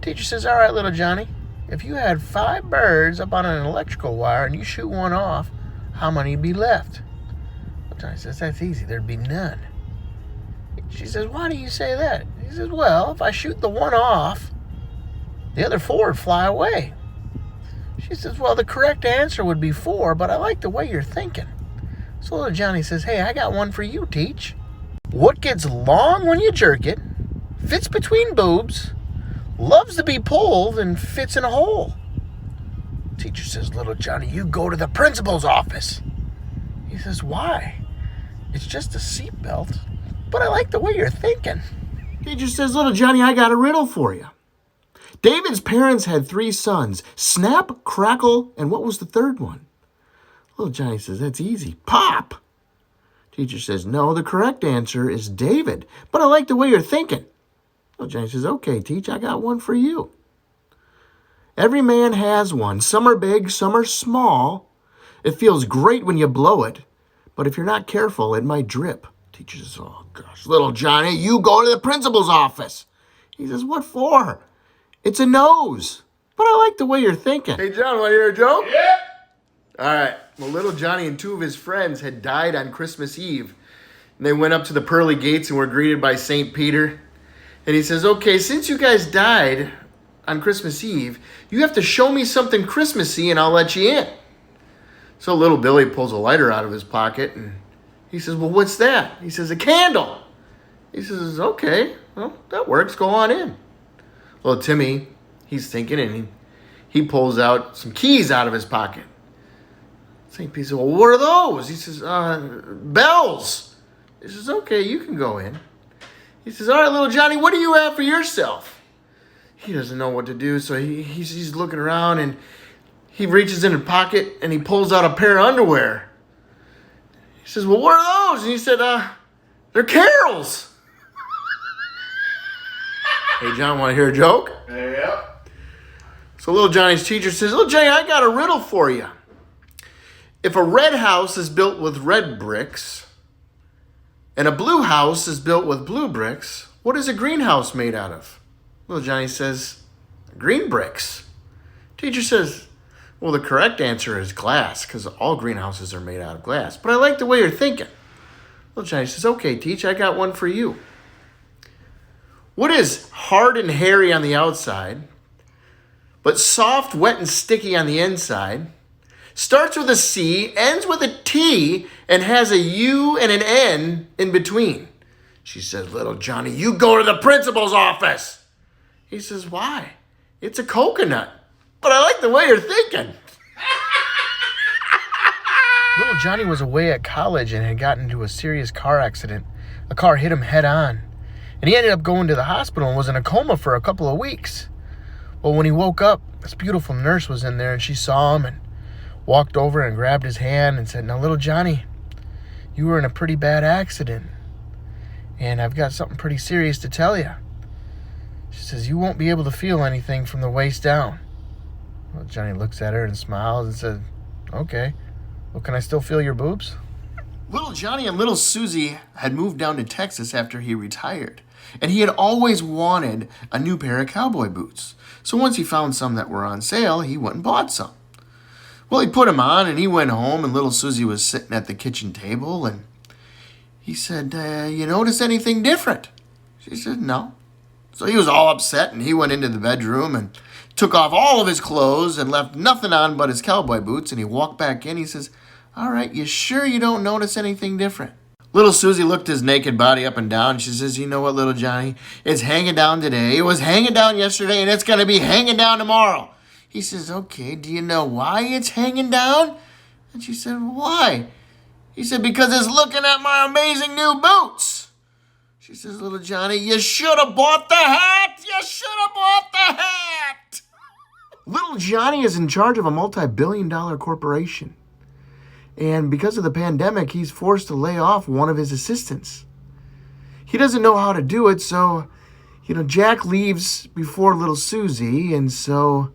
Teacher says, all right, little Johnny, if you had 5 birds up on an electrical wire and you shoot one off, how many would be left? Little Johnny says, that's easy. There'd be none. She says, why do you say that? He says, well, if I shoot the one off, the other 4 would fly away. She says, well, the correct answer would be 4, but I like the way you're thinking. So little Johnny says, hey, I got one for you, Teach. What gets long when you jerk it, fits between boobs, loves to be pulled, and fits in a hole? Teacher says, little Johnny, you go to the principal's office. He says, why? It's just a seatbelt, but I like the way you're thinking. Teacher says, little Johnny, I got a riddle for you. David's parents had 3 sons, Snap, Crackle, and what was the third one? Little Johnny says, that's easy, Pop. Teacher says, no, the correct answer is David, but I like the way you're thinking. Little Johnny says, okay, Teach, I got one for you. Every man has one. Some are big, some are small. It feels great when you blow it, but if you're not careful, it might drip. Teacher says, oh gosh, little Johnny, you go to the principal's office. He says, what for? It's a nose, but I like the way you're thinking. Hey, John, want to hear a joke? Yeah. All right. Well, little Johnny and 2 of his friends had died on Christmas Eve. And they went up to the pearly gates and were greeted by St. Peter. And he says, okay, since you guys died on Christmas Eve, you have to show me something Christmassy and I'll let you in. So little Billy pulls a lighter out of his pocket and he says, well, what's that? He says, a candle. He says, okay, well, that works. Go on in. Well, Timmy, he's thinking, and he pulls out some keys out of his pocket. St. Peter says, well, what are those? He says, bells. He says, okay, you can go in. He says, all right, little Johnny, what do you have for yourself? He doesn't know what to do, so he's looking around, and he reaches in his pocket, and he pulls out a pair of underwear. He says, well, what are those? And he said, they're Carol's. Hey, John, want to hear a joke? Yeah. So little Johnny's teacher says, little Johnny, I got a riddle for you. If a red house is built with red bricks and a blue house is built with blue bricks, what is a greenhouse made out of? Little Johnny says, green bricks. Teacher says, well, the correct answer is glass, because all greenhouses are made out of glass. But I like the way you're thinking. Little Johnny says, okay, Teach, I got one for you. What is hard and hairy on the outside, but soft, wet, and sticky on the inside, starts with a C, ends with a T, and has a U and an N in between? She says, little Johnny, you go to the principal's office. He says, why? It's a coconut. But I like the way you're thinking. Little Johnny was away at college and had gotten into a serious car accident. A car hit him head on. And he ended up going to the hospital and was in a coma for a couple of weeks. Well, when he woke up, this beautiful nurse was in there and she saw him and walked over and grabbed his hand and said, now, little Johnny, you were in a pretty bad accident. And I've got something pretty serious to tell you. She says, you won't be able to feel anything from the waist down. Well, Johnny looks at her and smiles and says, okay, well, can I still feel your boobs? Little Johnny and little Susie had moved down to Texas after he retired. And he had always wanted a new pair of cowboy boots. So once he found some that were on sale, he went and bought some. Well, he put them on and he went home, and little Susie was sitting at the kitchen table, and he said, you notice anything different? She said, no. So he was all upset, and he went into the bedroom and took off all of his clothes and left nothing on but his cowboy boots, and he walked back in. He says, all right, you sure you don't notice anything different? Little Susie looked his naked body up and down. She says, you know what, little Johnny? It's hanging down today. It was hanging down yesterday, and it's going to be hanging down tomorrow. He says, okay, do you know why it's hanging down? And she said, why? He said, because it's looking at my amazing new boots. She says, little Johnny, you should have bought the hat. You should have bought the hat. Little Johnny is in charge of a multi-billion-dollar corporation. And because of the pandemic, he's forced to lay off one of his assistants. He doesn't know how to do it, so, Jack leaves before little Susie, and so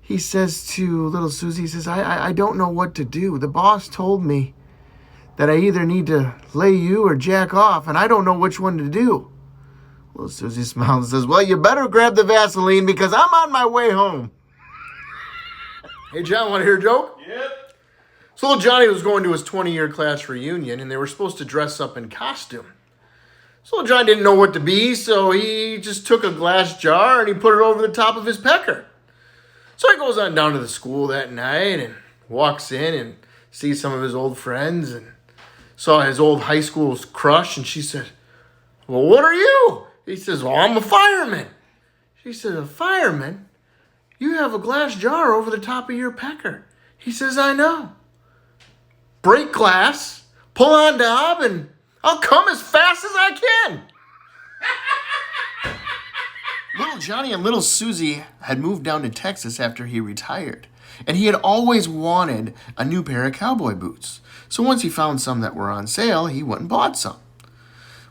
he says to little Susie, he says, I don't know what to do. The boss told me that I either need to lay you or Jack off, and I don't know which one to do. Little Susie smiles and says, well, you better grab the Vaseline because I'm on my way home. Hey, John, want to hear a joke? Yep. So little Johnny was going to his 20-year class reunion, and they were supposed to dress up in costume. So little Johnny didn't know what to be, so he just took a glass jar and he put it over the top of his pecker. So he goes on down to the school that night and walks in and sees some of his old friends and saw his old high school crush, and she said, well, what are you? He says, well, I'm a fireman. She said, a fireman? You have a glass jar over the top of your pecker. He says, I know. Break glass, pull on knob, and I'll come as fast as I can. Little Johnny and little Susie had moved down to Texas after he retired, and he had always wanted a new pair of cowboy boots. So once he found some that were on sale, he went and bought some.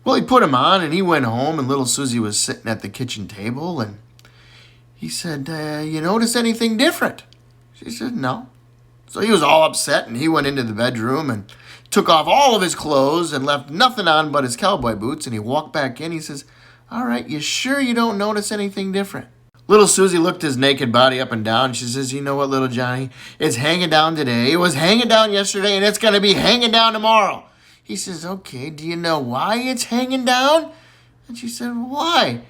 Well, he put them on, and he went home, and little Susie was sitting at the kitchen table, and he said, you notice anything different? She said, no. So he was all upset, and he went into the bedroom and took off all of his clothes and left nothing on but his cowboy boots, and he walked back in. He says, all right, you sure you don't notice anything different? Little Susie looked his naked body up and down. She says, you know what, little Johnny? It's hanging down today. It was hanging down yesterday, and it's going to be hanging down tomorrow. He says, okay, do you know why it's hanging down? And she said, why?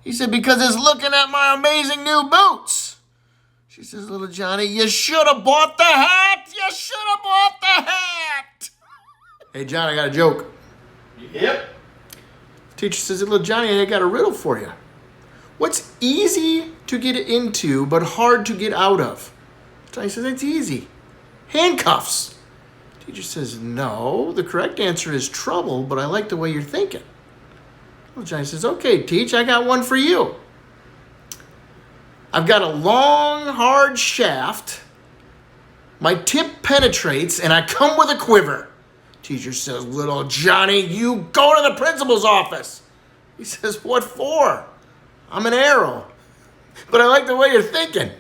He said, because it's looking at my amazing new boots. She says, little Johnny, you should have bought the hat. You should have bought the hat. Hey, John, I got a joke. Yep. Teacher says, little Johnny, I got a riddle for you. What's easy to get into but hard to get out of? Johnny says, it's easy. Handcuffs. Teacher says, no, the correct answer is trouble, but I like the way you're thinking. Well, Johnny says, okay, Teach, I got one for you. I've got a long, hard shaft. My tip penetrates, and I come with a quiver. Teacher says, little Johnny, you go to the principal's office. He says, what for? I'm an arrow, but I like the way you're thinking.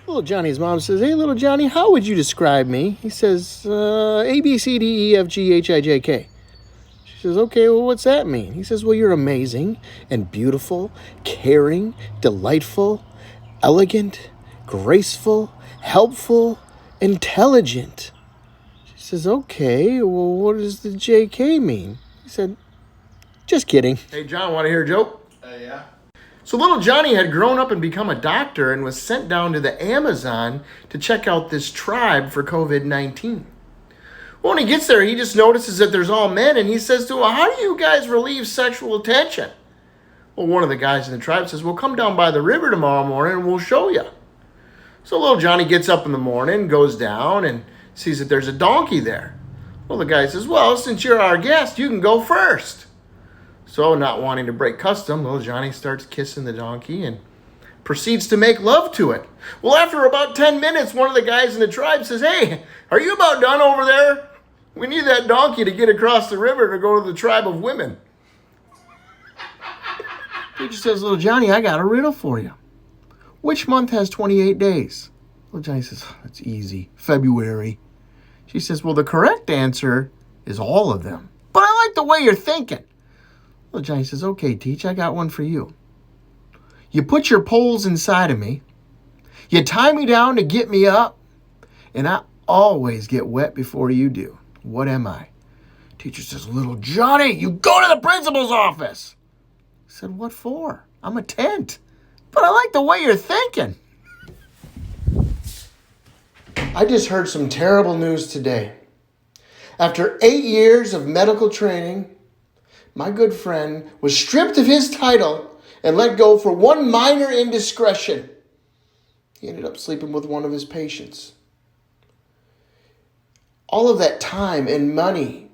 Little Johnny's mom says, hey, little Johnny, how would you describe me? He says, A, B, C, D, E, F, G, H, I, J, K. She says, okay, well, what's that mean? He says, well, you're amazing and beautiful, caring, delightful, elegant, graceful, helpful, intelligent. She says, okay, well, what does the JK mean? He said, just kidding. Hey, John, want to hear a joke? Yeah. So little Johnny had grown up and become a doctor and was sent down to the Amazon to check out this tribe for COVID-19. Well, when he gets there, he just notices that there's all men, and he says to them, how do you guys relieve sexual tension? Well, one of the guys in the tribe says, well, come down by the river tomorrow morning and we'll show you. So little Johnny gets up in the morning, goes down, and sees that there's a donkey there. Well, the guy says, well, since you're our guest, you can go first. So, not wanting to break custom, little Johnny starts kissing the donkey and proceeds to make love to it. Well, after about 10 minutes, one of the guys in the tribe says, hey, are you about done over there? We need that donkey to get across the river to go to the tribe of women. Teacher says, little Johnny, I got a riddle for you. Which month has 28 days? Little Johnny says, that's easy. February. She says, well, the correct answer is all of them. But I like the way you're thinking. Little Johnny says, okay, Teach, I got one for you. You put your poles inside of me. You tie me down to get me up. And I always get wet before you do. What am I? Teacher says, little Johnny, you go to the principal's office. I said, what for? I'm a tent. But I like the way you're thinking. I just heard some terrible news today. After 8 years of medical training, my good friend was stripped of his title and let go for one minor indiscretion. He ended up sleeping with one of his patients. All of that time and money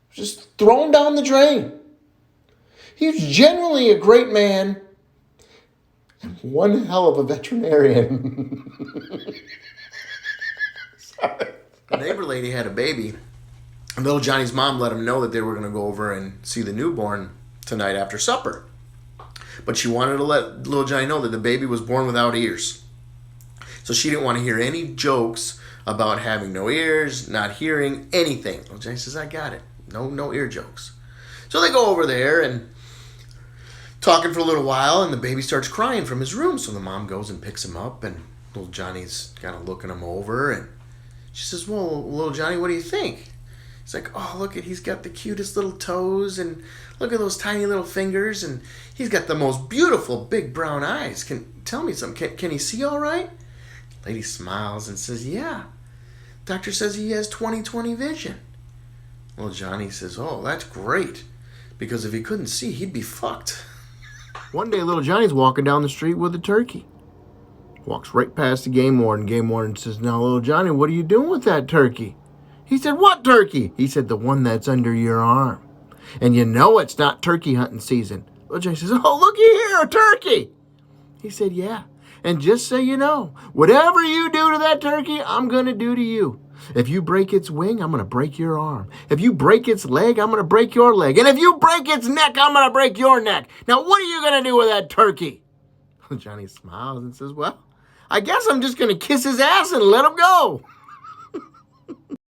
just thrown down the drain. He was genuinely a great man and one hell of a veterinarian. Sorry. The neighbor lady had a baby. And little Johnny's mom let him know that they were going to go over and see the newborn tonight after supper. But she wanted to let little Johnny know that the baby was born without ears. So she didn't want to hear any jokes about having no ears, not hearing anything. Little Johnny says, I got it. No ear jokes. So they go over there and talking for a little while, and the baby starts crying from his room. So the mom goes and picks him up, and little Johnny's kind of looking him over, and she says, well, little Johnny, what do you think? He's like, oh, look he's got the cutest little toes, and look at those tiny little fingers, and he's got the most beautiful big brown eyes. Tell me something. Can he see all right? Lady smiles and says, yeah. Doctor says he has 20/20 vision. Well, Johnny says, oh, that's great, because if he couldn't see, he'd be fucked. One day, little Johnny's walking down the street with a turkey. Walks right past the game warden. Game warden says, now, little Johnny, what are you doing with that turkey? He said, what turkey? He said, the one that's under your arm. And you know it's not turkey hunting season. Little Johnny says, oh, looky here, a turkey. He said, yeah. And just so you know, whatever you do to that turkey, I'm going to do to you. If you break its wing, I'm going to break your arm. If you break its leg, I'm going to break your leg. And if you break its neck, I'm going to break your neck. Now, what are you going to do with that turkey? Johnny smiles and says, well, I guess I'm just going to kiss his ass and let him go.